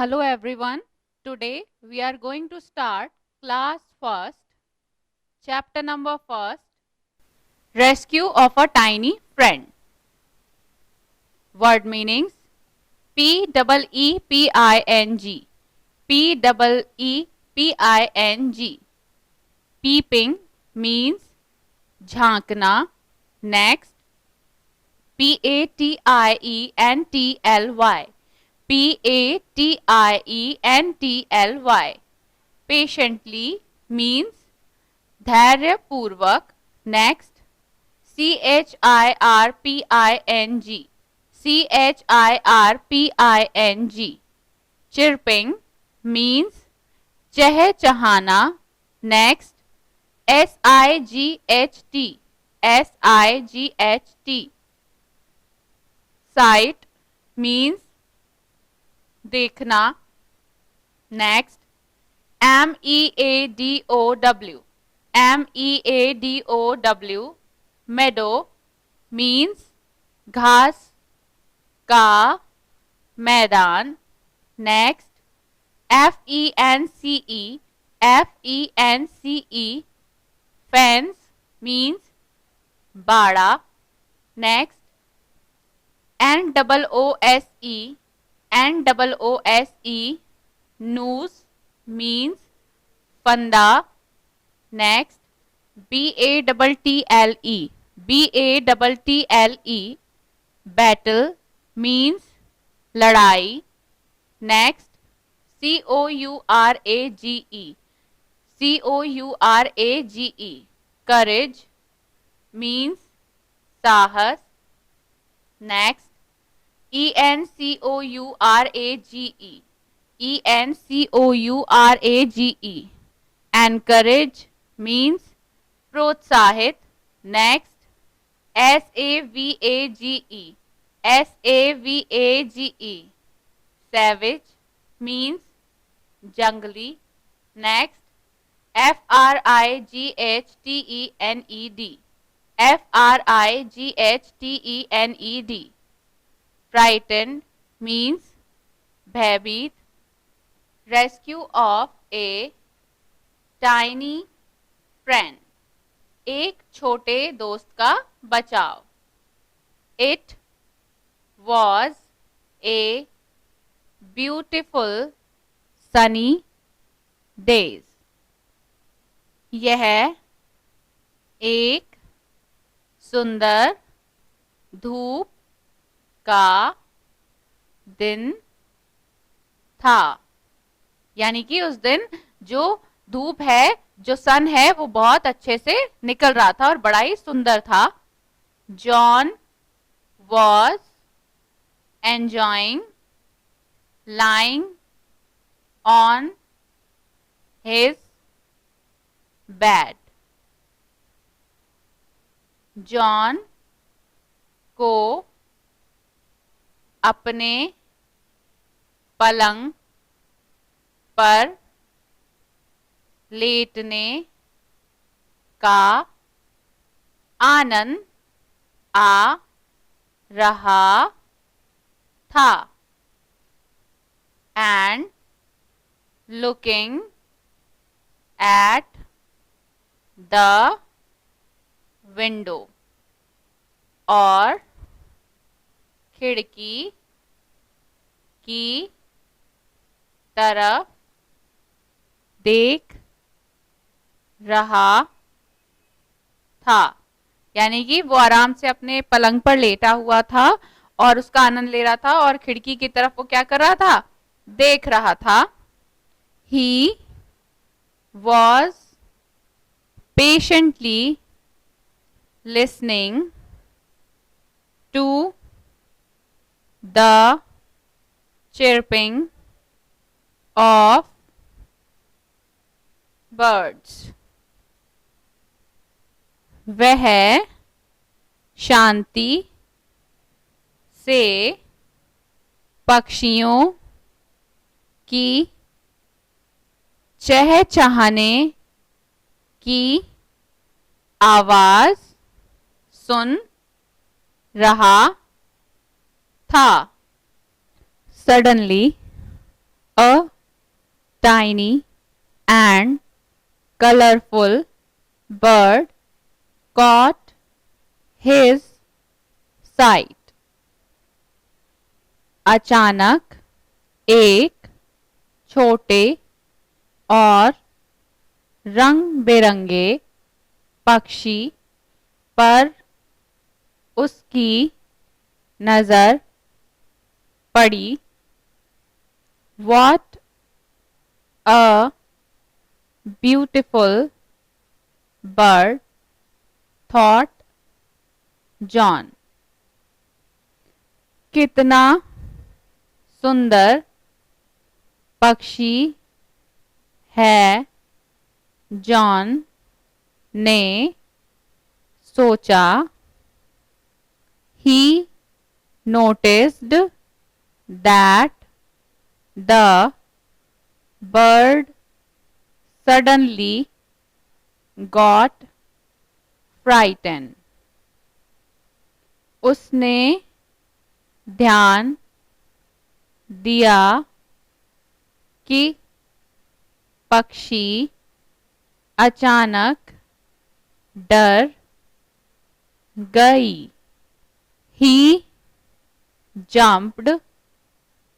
Hello everyone. Today we are going to start class first, chapter number first, rescue of a tiny friend. Word meanings: P-E-E-P-I-N-G, P-E-E-P-I-N-G. Peeping means झांकना. Next, P-A-T-I-E-N-T-L-Y, P-A-T-I-E-N-T-L-Y. Patiently means धैर्य पूर्वक. Next, CHIRPING, CHIRPING. Chirping means चहचहाना. Next, SIGHT, SIGHT. Sight means देखना. Next, MEADOW, MEADOW. meadow means घास का मैदान. Next, FENCE, FENCE. fence means बाड़ा. Next, NOOSE, NOOSE. noose means फंदा. Next, BATTLE, BATTLE. battle means लड़ाई. Next, COURAGE, COURAGE. courage means साहस. Next, ENCOURAGE, ENCOURAGE. encourage means प्रोत्साहित. Next, SAVAGE, SAVAGE. savage means जंगली. Next, FRIGHTENED, FRIGHTENED. frightened means भयभीत. rescue of a tiny friend, एक छोटे दोस्त का बचाव. It was a beautiful sunny days. यह एक सुंदर धूप का दिन था. यानी कि उस दिन जो धूप है, जो सन है, वो बहुत अच्छे से निकल रहा था और बड़ा ही सुंदर था. John was enjoying lying on his bed. John को अपने पलंग पर लेटने का आनंद आ रहा था. and looking at the window, और खिड़की की तरफ देख रहा था. यानी कि वो आराम से अपने पलंग पर लेटा हुआ था और उसका आनंद ले रहा था और खिड़की की तरफ वो क्या कर रहा था, देख रहा था. He was patiently listening to the chirping of birds. वह शांति से पक्षियों की चहचहाने की आवाज सुन रहा था. Suddenly A tiny and colorful bird caught his sight. अचानक एक छोटे और रंग बिरंगे पक्षी पर उसकी नजर पड़ी. What a beautiful bird, thought John. कितना सुंदर पक्षी है, जॉन ने सोचा. He noticed that the bird suddenly got frightened. उसने ध्यान दिया कि पक्षी अचानक डर गई. He jumped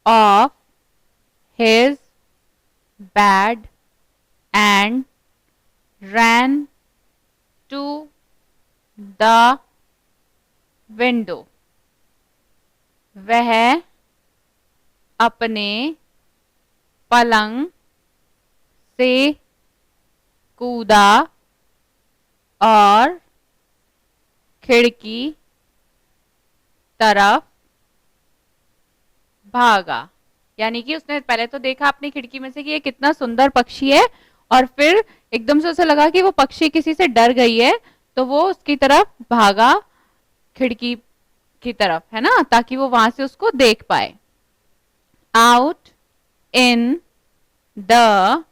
off his bed and ran to the window. वह अपने पलंग से कूदा और खिड़की तरफ भागा. यानी कि उसने पहले तो देखा अपनी खिड़की में से कि ये कितना सुंदर पक्षी है, और फिर एकदम से उसे लगा कि वो पक्षी किसी से डर गई है, तो वो उसकी तरफ भागा, खिड़की की तरफ, है ना, ताकि वो वहां से उसको देख पाए. Out in the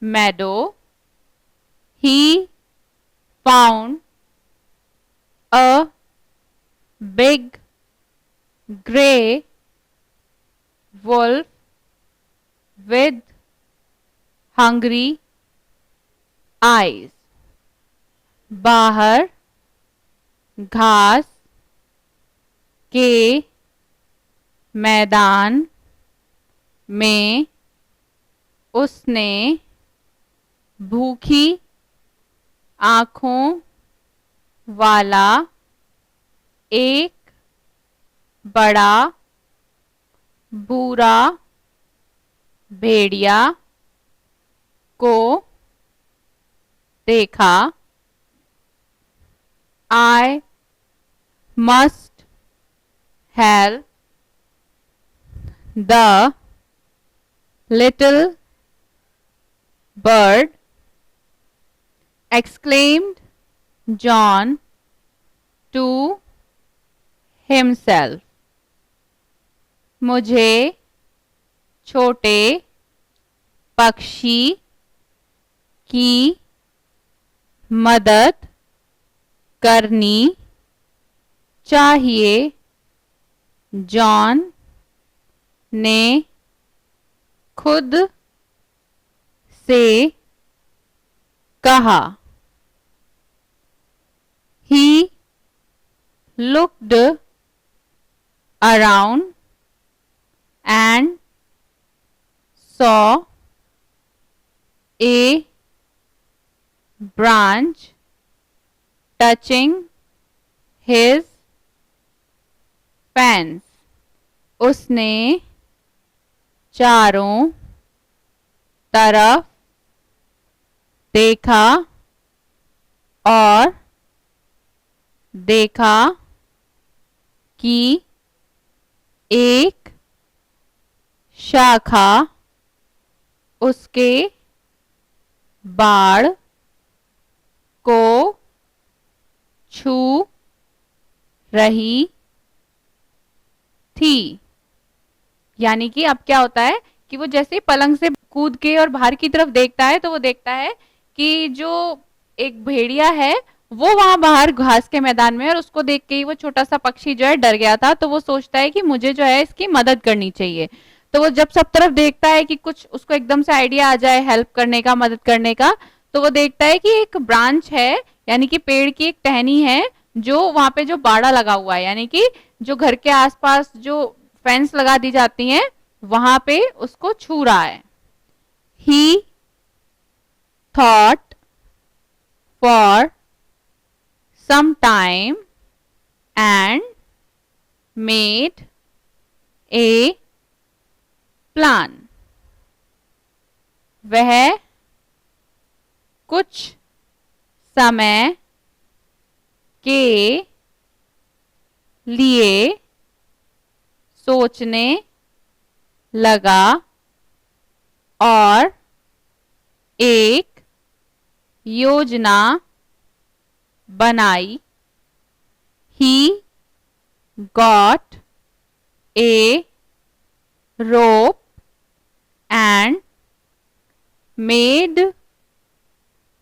meadow he found a big gray wolf with hungry eyes. बाहर घास के मैदान में उसने भूखी आंखों वाला एक बड़ा भूरा भेड़िया को देखा. I must help the little bird, exclaimed John to himself. मुझे छोटे पक्षी की मदद करनी चाहिए, जॉन ने खुद से कहा. He looked around and saw a branch touching his fence. उसने चारों तरफ देखा और देखा कि एक शाखा उसके बाड़ को छू रही थी. यानी कि अब क्या होता है कि वो जैसे पलंग से कूद के और बाहर की तरफ देखता है, तो वो देखता है कि जो एक भेड़िया है वो वहां बाहर घास के मैदान में, और उसको देख के ही वो छोटा सा पक्षी जो है डर गया था. तो वो सोचता है कि मुझे जो है इसकी मदद करनी चाहिए. तो वो जब सब तरफ देखता है कि कुछ उसको एकदम से आइडिया आ जाए हेल्प करने का, मदद करने का, तो वो देखता है कि एक ब्रांच है, यानी कि पेड़ की एक टहनी है, जो वहां पे जो बाड़ा लगा हुआ है, यानी कि जो घर के आसपास जो फेंस लगा दी जाती हैं, वहां पे उसको छू रहा है. He thought for some time and made a plan. वह कुछ समय के लिए सोचने लगा और एक योजना बनाई. He got a rope and made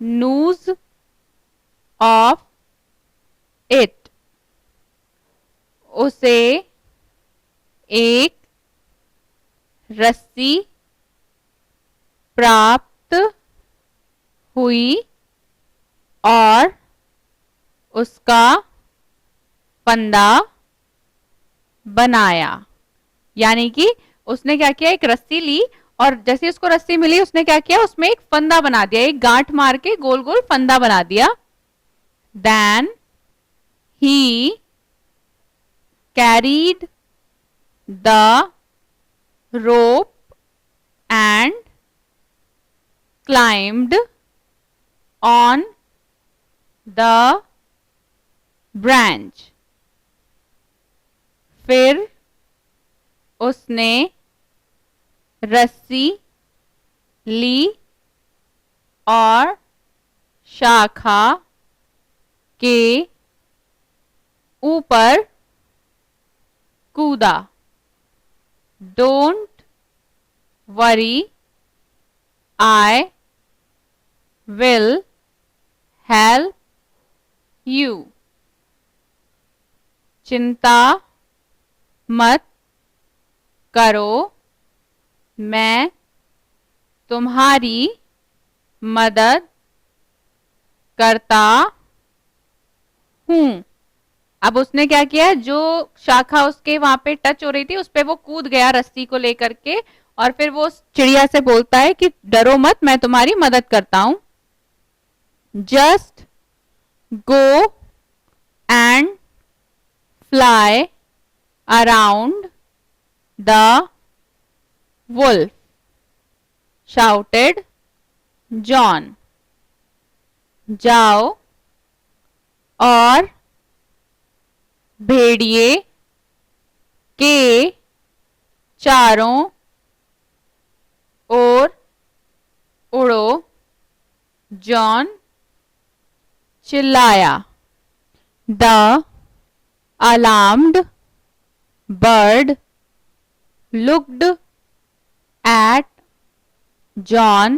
noose of it. उसे एक रस्सी प्राप्त हुई और उसका फंदा बनाया. यानी कि उसने क्या किया, एक रस्सी ली और जैसे उसको रस्सी मिली उसने क्या किया, उसमें एक फंदा बना दिया, एक गांठ मार के गोल गोल फंदा बना दिया. Then he carried the rope and climbed on the branch. फिर उसने रस्सी ली और शाखा के ऊपर कूदा. Don't worry, I will help you. चिंता मत करो, मैं तुम्हारी मदद करता हूं. अब उसने क्या किया, जो शाखा उसके वहां पे टच हो रही थी उस पे वो कूद गया रस्सी को लेकर के, और फिर वो चिड़िया से बोलता है कि डरो मत, मैं तुम्हारी मदद करता हूं. Just go and fly around the wolf, shouted John. जाओ और भेड़िए के चारों ओर उड़ो, जॉन चिल्लाया. The alarmed bird looked at John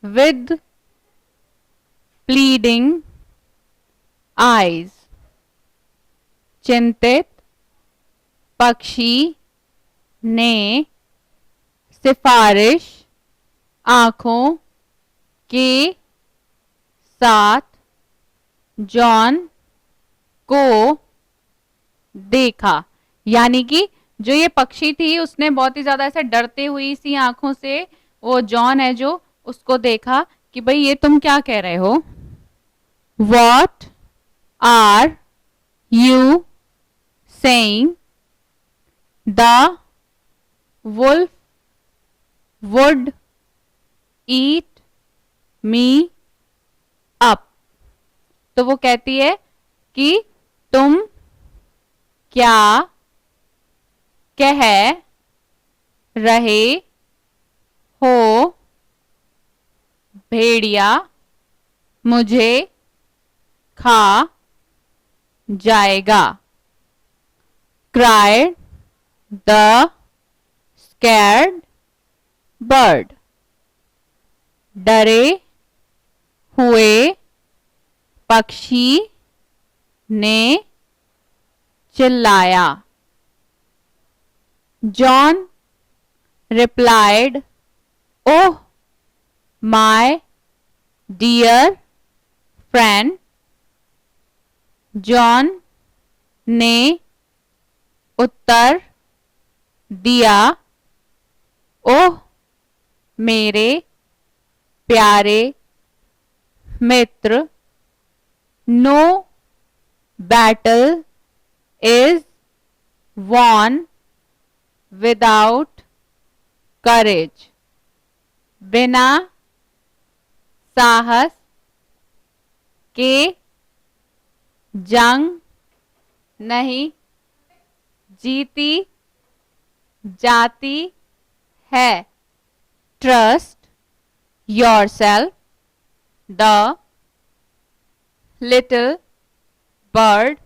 with pleading eyes. चिंतित पक्षी ने सिफारिश आंखों के साथ जॉन को देखा. यानी कि जो ये पक्षी थी उसने बहुत ही ज्यादा ऐसे डरते हुई सी आंखों से वो जॉन है जो उसको देखा कि भाई ये तुम क्या कह रहे हो. What are you saying, the wolf would eat me up. तो वो कहती है कि तुम क्या कह रहे हो, भेड़िया मुझे खा जाएगा. cried the scared bird. डरे हुए पक्षी ने चिल्लाया. John replied, "Oh, my dear friend." John ने उत्तर दिया, "ओह, मेरे प्यारे मित्र, no battle is won without courage." बिना साहस के जंग नहीं जीती जाती है। Trust yourself, the little bird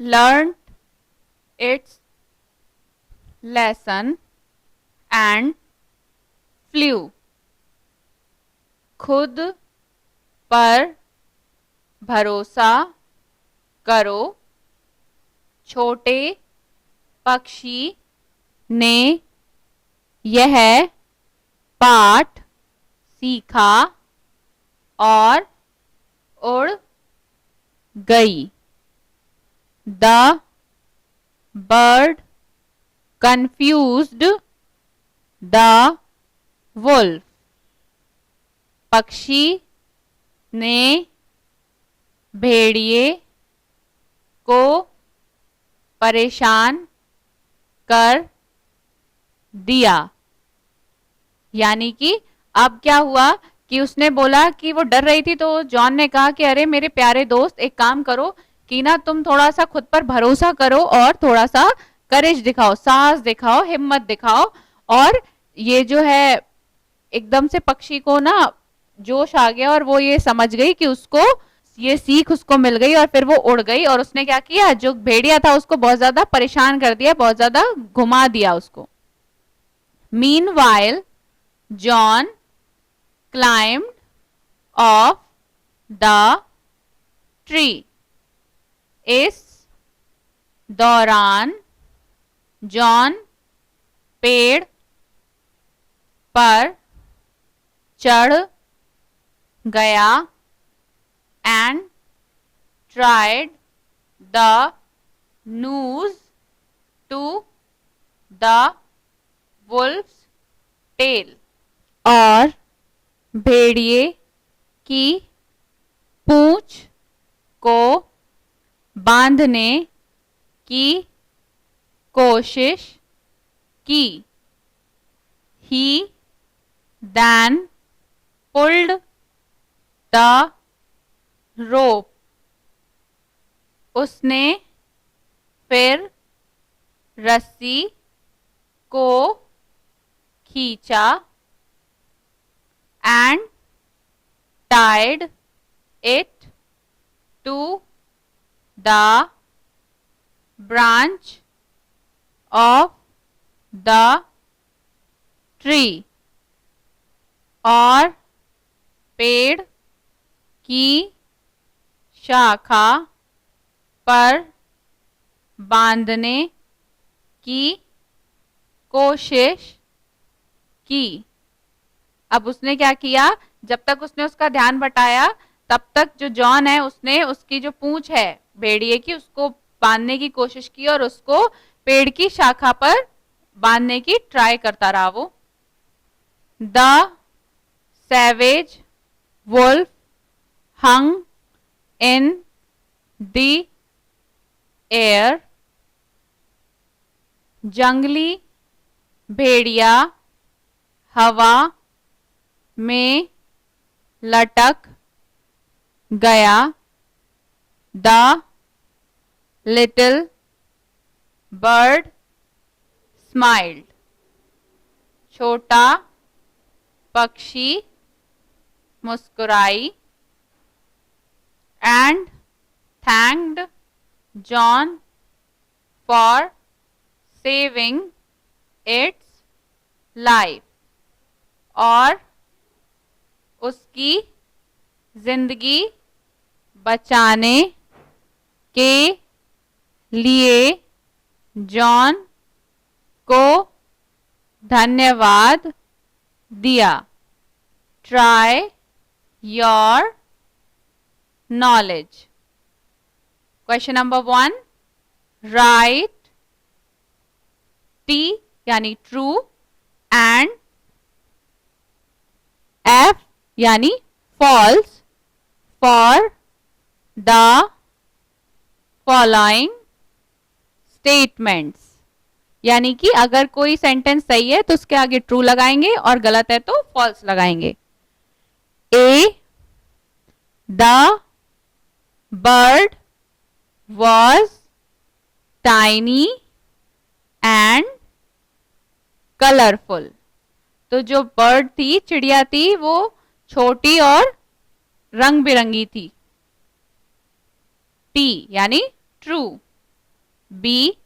learned its lesson and flew. खुद पर भरोसा करो, छोटे पक्षी ने यह पाठ सीखा और उड़ गई। The bird confused the wolf. पक्षी ने भेड़िए को परेशान कर दिया। यानी कि अब क्या हुआ कि उसने बोला कि वो डर रही थी, तो जॉन ने कहा कि अरे मेरे प्यारे दोस्त, एक काम करो कि ना तुम थोड़ा सा खुद पर भरोसा करो और थोड़ा सा करेज दिखाओ, साहस दिखाओ, हिम्मत दिखाओ। और ये जो है एकदम से पक्षी को ना जोश आ गया और वो ये समझ गई कि उसको ये सीख उसको मिल गई और फिर वो उड़ गई। और उसने क्या किया, जो भेड़िया था उसको बहुत ज्यादा परेशान कर दिया, बहुत ज्यादा घुमा दिया उसको। Meanwhile John climbed off the tree. इस दौरान जॉन पेड़ पर चढ़ गया and tried the noose to the wolf's tail. और भेड़िए की पूंछ को बांधने की कोशिश की। He then pulled the rope. उसने फिर रस्सी को खींचा and tied it to the branch of the tree. और पेड़ की शाखा पर बांधने की कोशिश की। अब उसने क्या किया, जब तक उसने उसका ध्यान बटाया तब तक जो जॉन है उसने उसकी जो पूंछ है भेड़िए की उसको बांधने की कोशिश की और उसको पेड़ की शाखा पर बांधने की ट्राई करता रहा वो। The savage wolf hung in the air. जंगली भेड़िया हवा में लटक गया। The little bird smiled. छोटा पक्षी मुस्कुराई। And thanked John for saving its life. और उसकी जिंदगी बचाने के लिए जॉन को धन्यवाद दिया। Try your knowledge. Question number 1, write T यानी ट्रू एंड एफ यानी false for the following statements. यानी कि अगर कोई सेंटेंस सही है तो उसके आगे ट्रू लगाएंगे और गलत है तो फॉल्स लगाएंगे। A, the bird was tiny and colourful. तो जो बर्ड थी, चिड़िया थी, वो छोटी और रंग बिरंगी थी। टी यानी true. B,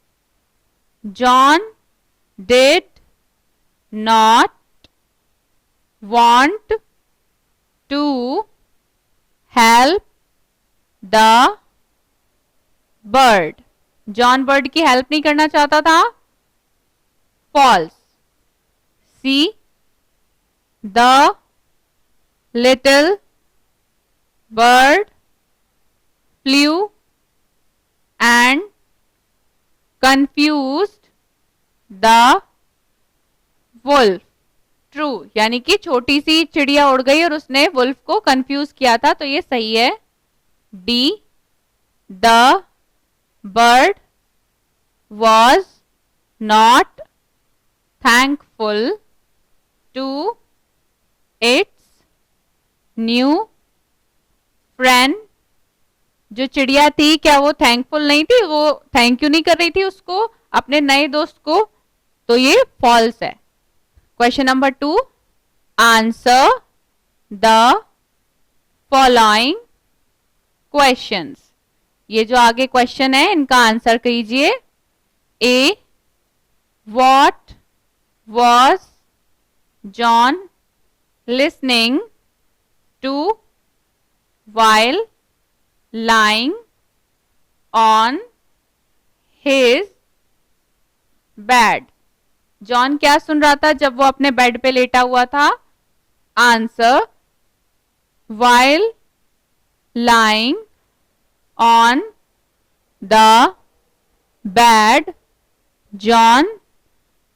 John did not want to help the bird. John bird की हेल्प नहीं करना चाहता था। False. C, the little bird flew and confused the wolf. True यानी कि छोटी सी चिड़िया उड़ गई और उसने वुल्फ को कंफ्यूज किया था, तो ये सही है। D, the bird was not thankful to its new friend. जो चिड़िया थी, क्या वो थैंकफुल नहीं थी? वो थैंक यू नहीं कर रही थी उसको, अपने नए दोस्त को, तो ये फॉल्स है। Question number 2, answer the following questions. ये जो आगे क्वेश्चन है इनका आंसर कीजिए। A, what was John listening to while lying on his bed. जॉन क्या सुन रहा था जब वो अपने बेड पे लेटा हुआ था? Answer, while lying on the bed, John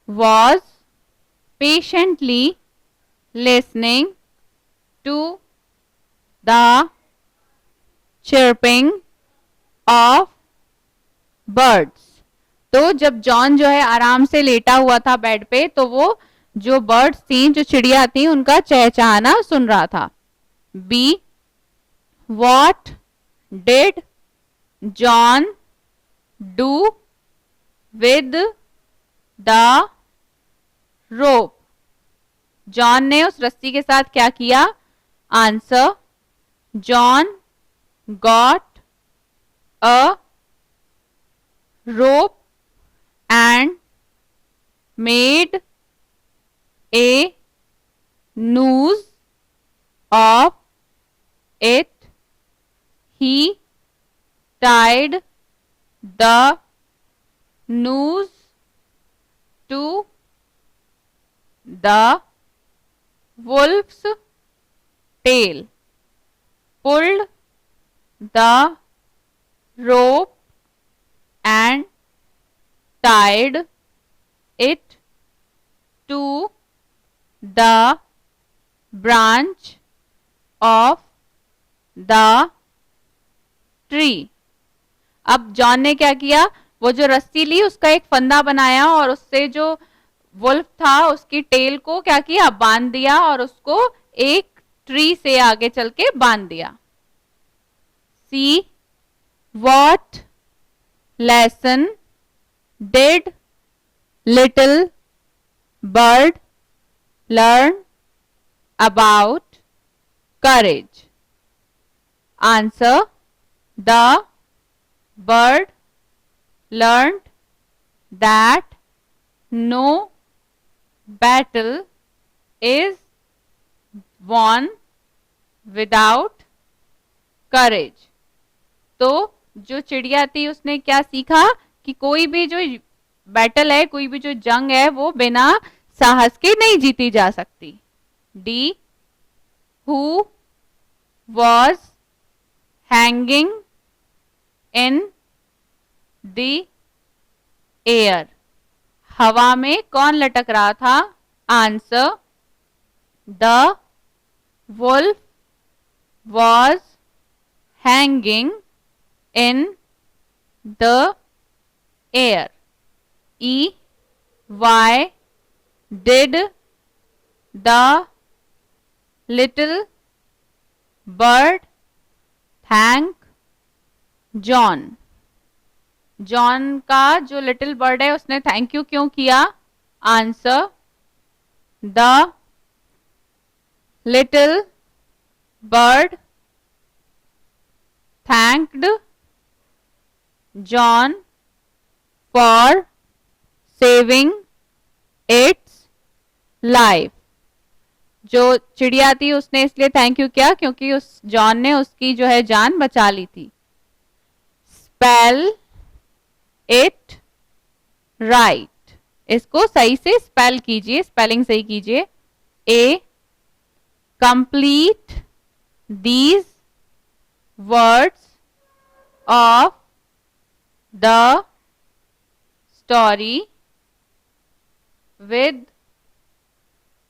was patiently listening to the chirping of birds. तो जब जॉन जो है आराम से लेटा हुआ था बेड पे, तो वो जो बर्ड्स थी, जो चिड़िया थी, उनका चहचहाना सुन रहा था। B, what did John do with the rope? John ने उस रस्सी के साथ क्या किया? Answer, John got a rope and made a noose of it. He tied the noose to the wolf's tail, pulled the rope and tied it to the branch of the tree. अब John ने क्या किया? वो जो रस्सी ली उसका एक फंदा बनाया और उससे जो वुल्फ था उसकी टेल को क्या किया? बांध दिया और उसको एक ट्री से आगे चल के बांध दिया। सी, what lesson did little bird learn about courage? Answer, the bird learned that no battle is won without courage. तो जो चिड़िया थी उसने क्या सीखा कि कोई भी जो बैटल है, कोई भी जो जंग है, वो बिना साहस के नहीं जीती जा सकती। D, who was hanging in the air, हवा में कौन लटक रहा था? Answer, the wolf was hanging in the air. E, why did the little bird thank John, John का जो लिटिल बर्ड है उसने थैंक यू क्यों किया? Answer, the little bird thanked John for saving its life, जो चिड़िया थी उसने इसलिए थैंक यू किया क्योंकि उस जॉन ने उसकी जो है जान बचा ली थी। स्पेल इट राइट, इसको सही से स्पेल कीजिए, स्पेलिंग सही कीजिए। A, complete these words of the story with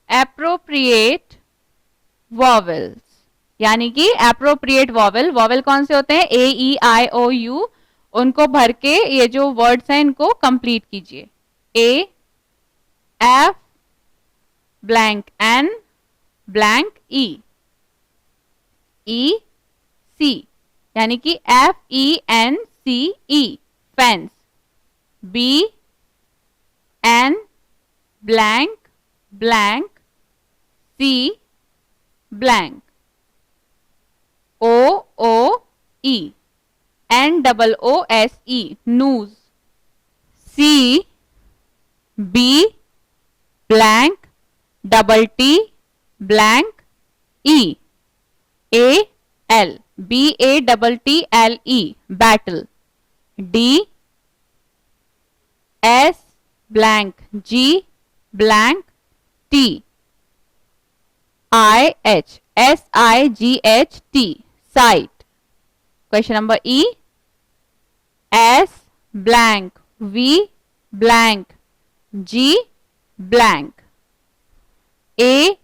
appropriate vowels, यानी कि एप्रोप्रिएट वॉवेल, वॉवेल कौन से होते हैं? ए, ई, आई, ओ, यू, उनको भर के ये जो वर्ड्स हैं इनको कंप्लीट कीजिए। A, F blank N blank E, E, C, यानी कि F E N C E, fence. B, N blank blank C blank. O, O, E, N double O S E, noose. C, B blank double T blank E, A, L, B A double T L E, battle. D, S blank G blank T, I H S I G H T, sight. Question number E, S blank we blank G blank, A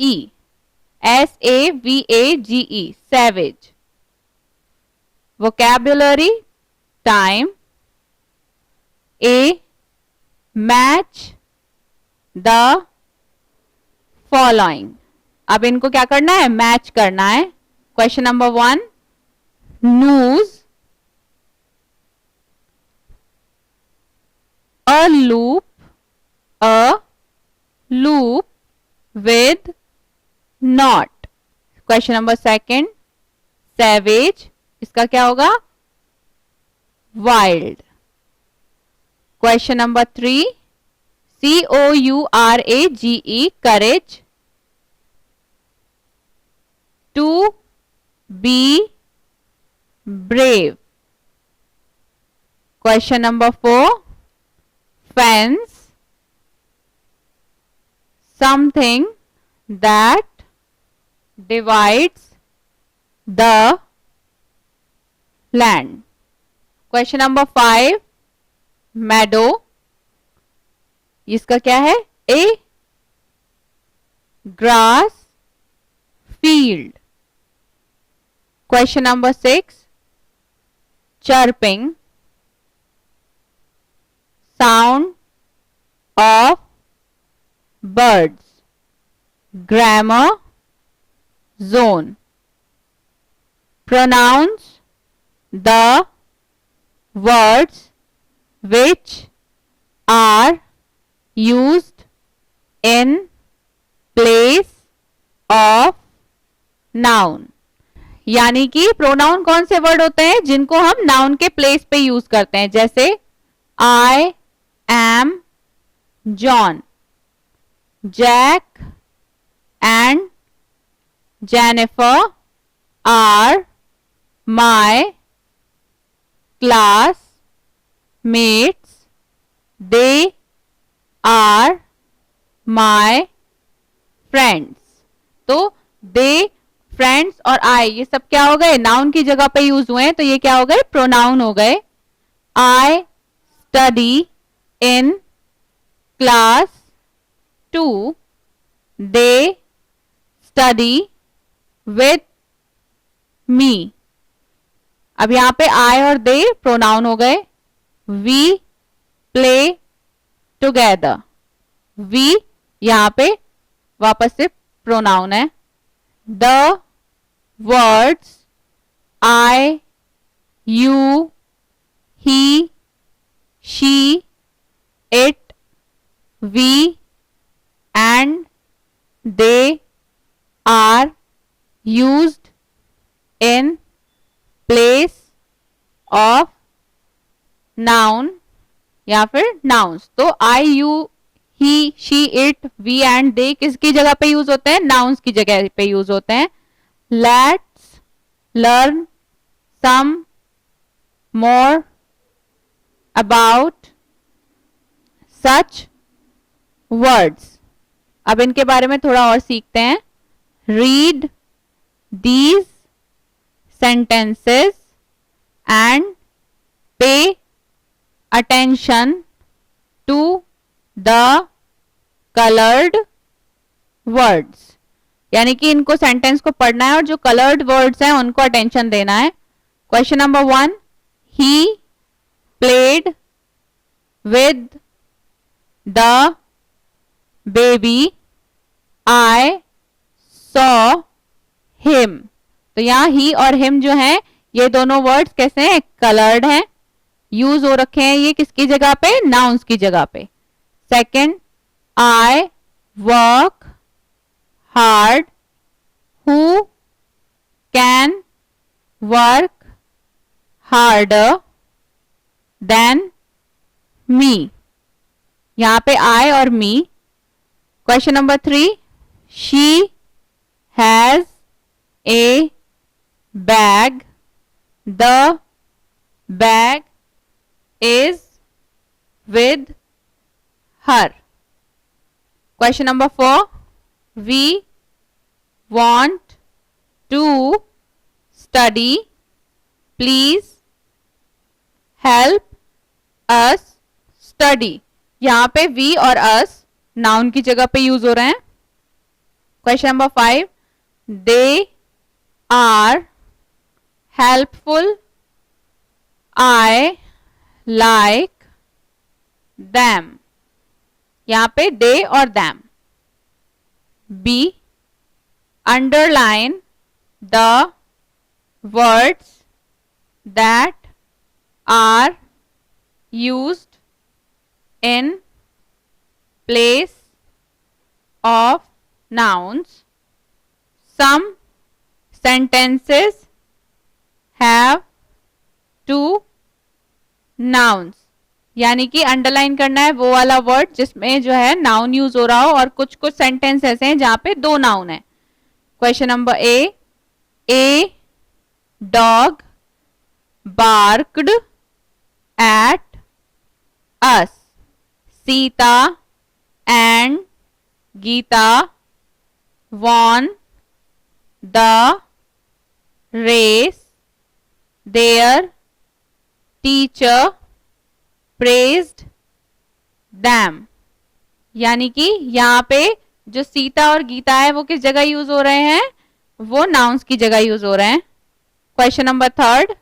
E, S A V A G E, savage। vocabulary time, A, match the following, अब इनको क्या करना है? Match करना है। Question number 1, news, a loop with not। Question number 2, savage, इसका क्या होगा? Wild. Question number 3, courage, courage, to be brave। Question number 4, fence, something that divides the land। Question number 5, meadow, इसका क्या है? ए, grass field। Question number 6, chirping, sound of birds। grammar zone, pronounce the words which are used in place of noun, यानी कि pronoun कौन से word होते हैं जिनको हम नाउन के प्लेस पे यूज करते हैं, जैसे I am John, Jack and Jennifer are my class mates, they are my friends. तो दे, फ्रेंड्स और आई ये सब क्या हो गए, नाउन की जगह पे यूज हुए हैं, तो ये क्या हो गए, प्रोनाउन हो गए। I study in class 2, they study with me. अब यहां पे आई और दे प्रोनाउन हो गए। वी प्ले टुगेदर, वी यहां पे वापस से प्रोनाउन है। The words I, you, he, she, it, we and they are used in place of noun या फिर नाउन्स। तो I, you, he, she, it, we and they किसकी जगह पे यूज होते हैं, नाउन्स की जगह पे यूज होते हैं। Let's learn some more about such words. अब इनके बारे में थोड़ा और सीखते हैं। Read these sentences and pay attention to the colored words। यानी कि इनको सेंटेंस को पढ़ना है और जो कलर्ड वर्ड्स हैं उनको अटेंशन देना है। Question number 1, he played with the baby, I saw him. तो यहाँ ही और हिम जो है ये दोनों वर्ड्स कैसे हैं, कलर्ड हैं, यूज हो रखे हैं ये किसकी जगह पे, नाउन्स की जगह पे। Second, I work hard, who can work harder than me. यहाँ पे आई और मी। क्वेश्चन नंबर 3, शी हैज ए bag, the bag is with her। Question number 4, we want to study, please help us study। यहाँ पे we और us noun की जगह पे यूज हो रहे हैं। Question number 5, they are helpful, I like them। यहाँ पे they और them। B, underline the words that are used in place of nouns। Some sentences have two nouns। यानी कि अंडरलाइन करना है वो वाला वर्ड जिसमें जो है नाउन यूज हो रहा हो और कुछ कुछ सेंटेंस ऐसे हैं जहां पे दो नाउन है। Question number a dog barked at us, Sita and Gita won the race, their teacher praised them। यानी कि यहाँ पे जो सीता और गीता है वो किस जगह यूज हो रहे हैं, वो नाउन्स की जगह यूज हो रहे हैं। Question number 3,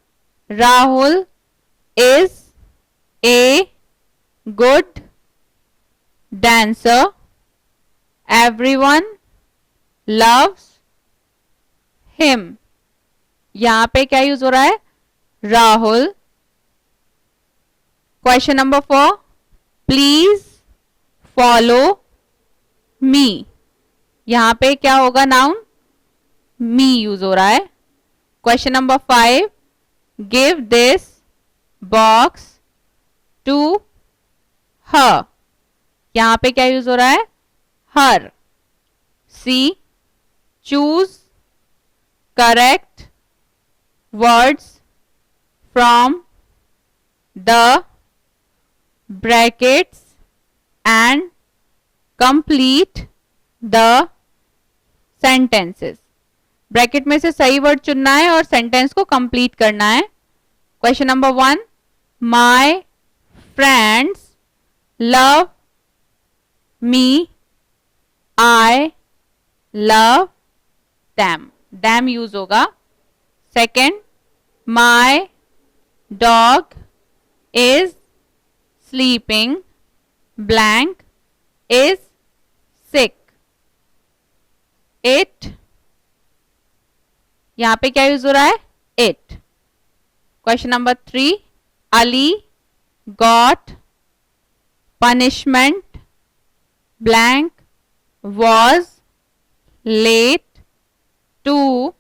Rahul is a good dancer, everyone loves him। यहां पे क्या यूज हो रहा है, Rahul. Question number 4, please follow me. यहां पे क्या होगा, नाउन मी यूज हो रहा है। Question number 5, give this box to her. यहां पे क्या यूज हो रहा है, her. C, choose correct words from the brackets and complete the sentences. Bracket में से सही वर्ड चुनना है और सेंटेंस को कंप्लीट करना है। Question number 1, my friends love me, I love them. Them use होगा। Second, my dog is sleeping, blank is sick. It, यहां पे क्या यूज हो रहा है? It. Question number 3, Ali got punishment, blank was late to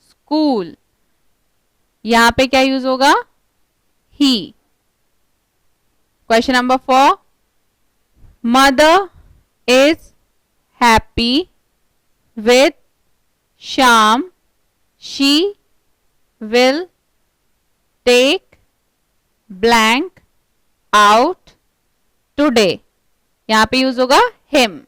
school. यहां पे क्या यूज होगा? He. Question number 4, mother is happy with Shyam, she will take blank out today. यहां पे यूज होगा हिम।